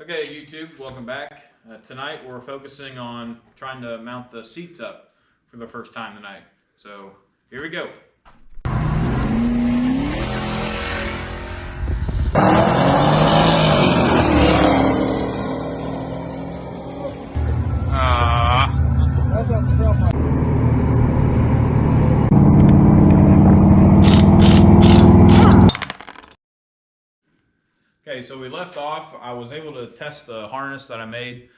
Okay, YouTube, welcome back. Tonight we're focusing on trying to mount the seats up for the first time tonight. So here we go. Okay, so we left off. I was able to test the harness that I made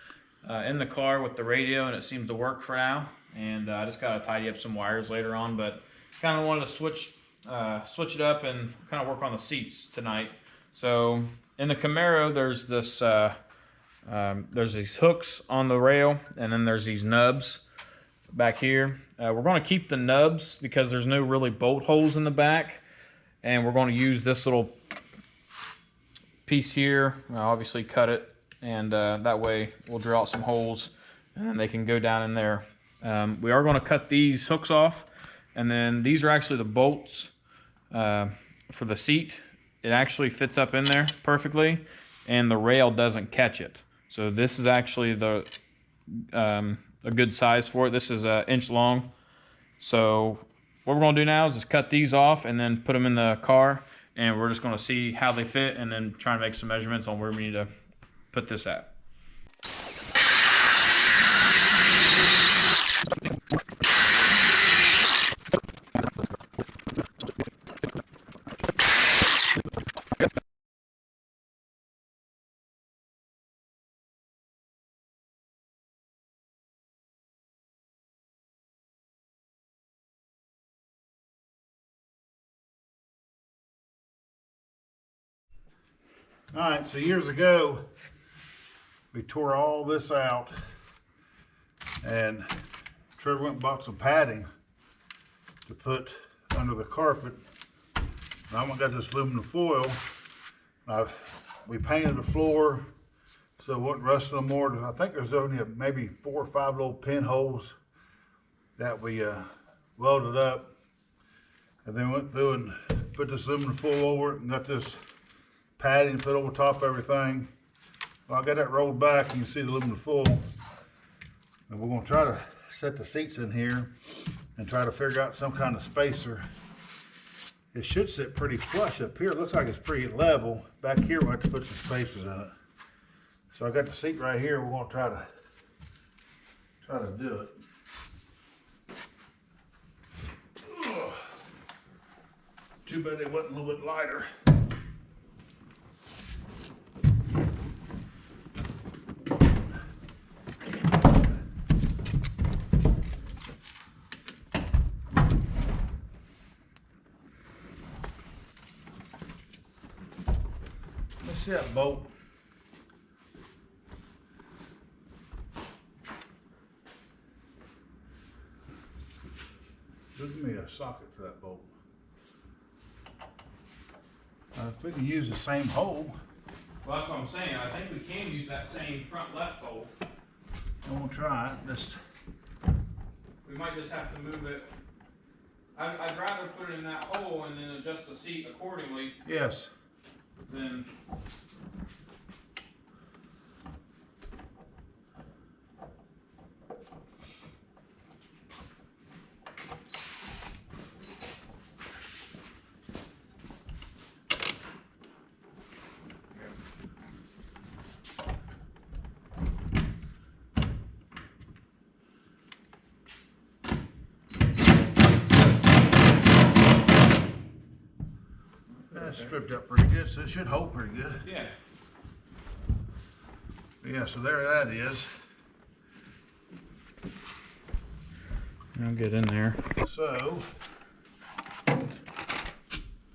in the car with the radio, and it seems to work for now. And I just got to tidy up some wires later on, but kind of wanted to switch it up and kind of work on the seats tonight. So in the Camaro, there's this there's these hooks on the rail, and then there's these nubs back here. We're going to keep the nubs because there's no really bolt holes in the back, and we're going to use this little piece here. I'll obviously cut it, and that way we'll drill out some holes and then they can go down in there. We are going to cut these hooks off, and then these are actually the bolts for the seat. It actually fits up in there perfectly, and the rail doesn't catch it. So this is actually the a good size for it. This is an inch long. So what we're going to do now is just cut these off and then put them in the car, and we're just going to see how they fit and then try and make some measurements on where we need to put this at. All right, so years ago, we tore all this out, and Trevor went and bought some padding to put under the carpet. Now I got this aluminum foil. We painted the floor so it wouldn't rust no more. I think there's only maybe 4 or 5 little pinholes that we welded up, and then went through and put this aluminum foil over it and got this padding put over top of everything. Well, I got that rolled back, and you can see the aluminum foil. And we're going to try to set the seats in here and try to figure out some kind of spacer. It should sit pretty flush up here. It looks like it's pretty level. Back here, we'll have to put some spacers in it. So I got the seat right here. We're going to try to do it. Ugh. Too bad they wasn't a little bit lighter. See that bolt? Give me a socket for that bolt. If we can use the same hole. Well, that's what I'm saying. I think we can use that same front left hole. I'm gonna try it. We might just have to move it. I'd rather put it in that hole and then adjust the seat accordingly. Yes. Then that's stripped up pretty good, so it should hold pretty good. yeah. Yeah, so there that is. I'll get in there. So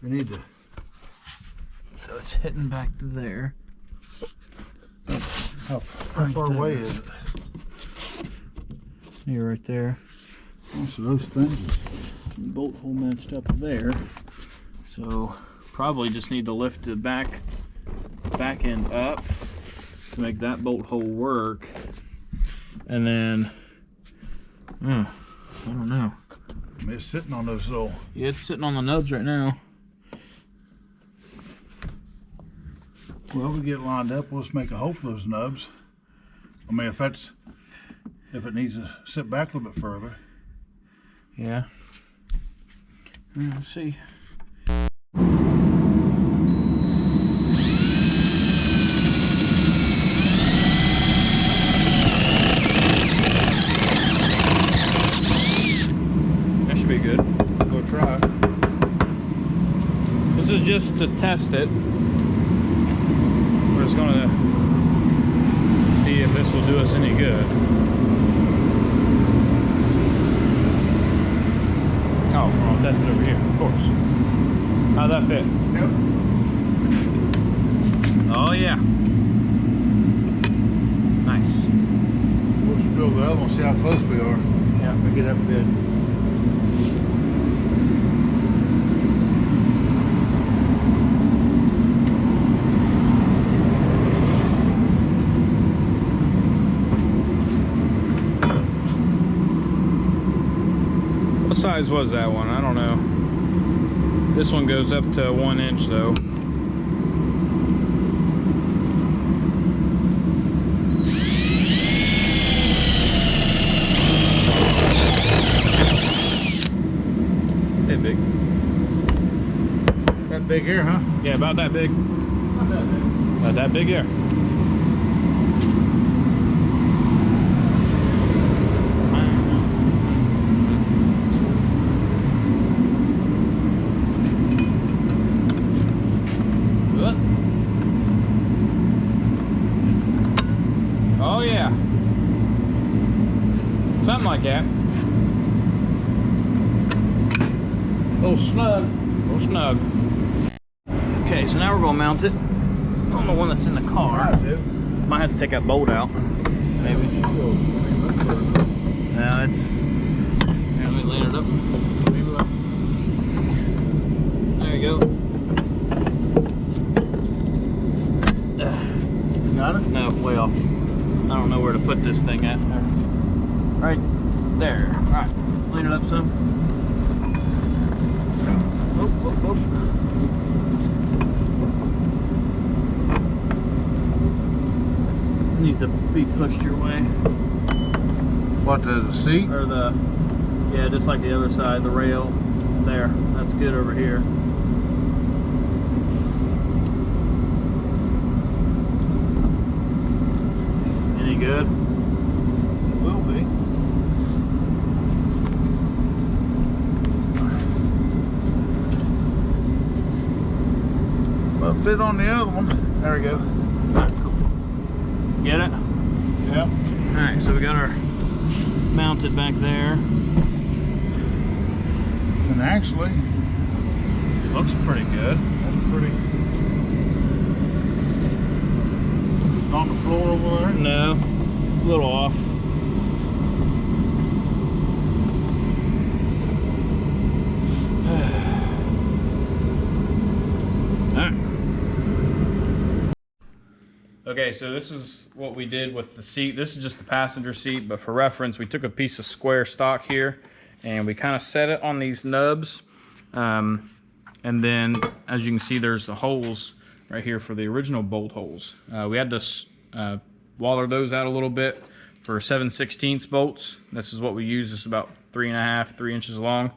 we need to. So it's hitting back to there. How far away is it? You're right there. So those things. Bolt hole matched up there. So probably just need to lift the back end up to make that bolt hole work. And then, I don't know. It's sitting on those little. Yeah, it's sitting on the nubs right now. Well, we get lined up, we'll just make a hole for those nubs. I mean, if it needs to sit back a little bit further. Yeah. Let's see. That should be good. Go try. This is just to test it. We're just gonna see if this will do us any good. Oh, we're gonna test it over here, of course. How'd that fit? Yep. Oh yeah. Nice. We'll just build the other one, see how close we are. Yeah. We get up good. What size was that one? I don't know. This one goes up to 1 inch though. Hey, big. That big here, huh? Yeah, about that big. Not that big. About that big, yeah. Oh yeah. Something like that. A little snug. A little snug. Okay, so now we're gonna mount it on the one that's in the car. Might have to take that bolt out. Maybe. Now it's. Here, let me land it up. There you go. Got it? No, way off. I don't know where to put this thing at. Right there. Alright, lean it up some. Oh, oh, oh. Needs to be pushed your way. What, the seat? Or the, yeah, just like the other side, the rail. There, that's good over here. Any good? Will be. Well, fit on the other one. There we go. Alright, cool. Get it? Yep. Alright, so we got our mounted back there. And actually, Looks pretty good. that's pretty. On the floor over there? No, it's a little off. Alright. Okay, so this is what we did with the seat. This is just the passenger seat, but for reference, we took a piece of square stock here and we kind of set it on these nubs. And then, as you can see, there's the holes right here for the original bolt holes. We had to waller those out a little bit for 7/16 bolts. This is what we use. It's about 3 inches long.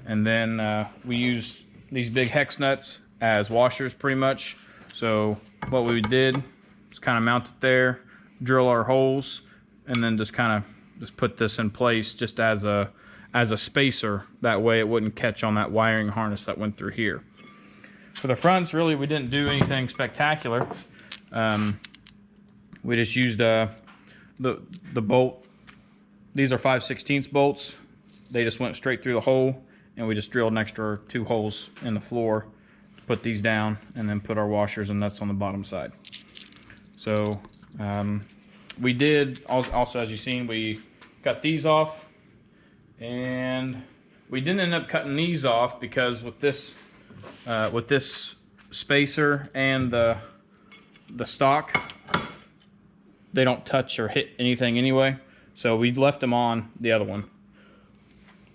And then we used these big hex nuts as washers pretty much. So what we did is kind of mount it there, drill our holes, and then just put this in place just as a spacer. That way it wouldn't catch on that wiring harness that went through here. For the fronts, really, we didn't do anything spectacular. We just used the bolt. These are 5/16 bolts. They just went straight through the hole, and we just drilled an extra 2 holes in the floor to put these down, and then put our washers and nuts on the bottom side. So we did also, as you've seen, we cut these off, and we didn't end up cutting these off because with this spacer and the stock, they don't touch or hit anything anyway. So we left them on the other one.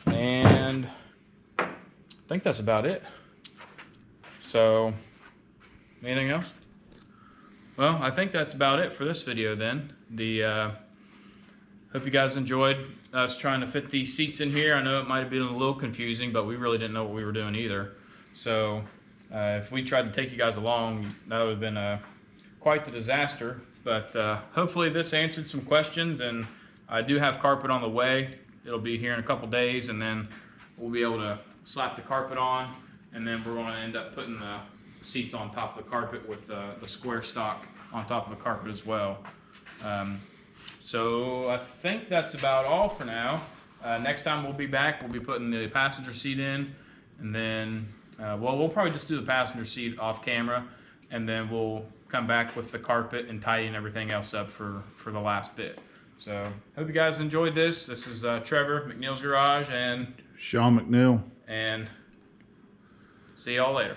And I think that's about it. So, anything else? Well, I think that's about it for this video then. Hope you guys enjoyed us trying to fit these seats in here. I know it might have been a little confusing, but we really didn't know what we were doing either. So if we tried to take you guys along, that would have been quite the disaster. But hopefully this answered some questions, and I do have carpet on the way. It'll be here in a couple days, and then we'll be able to slap the carpet on, and then we're going to end up putting the seats on top of the carpet with the square stock on top of the carpet as well. So I think that's about all for now. Next time we'll be back, we'll be putting the passenger seat in, and then we'll probably just do the passenger seat off camera, and then we'll come back with the carpet and tidying everything else up for the last bit. So hope you guys enjoyed this. This is Trevor, McNeil's Garage, and Sean McNeil. and see y'all later.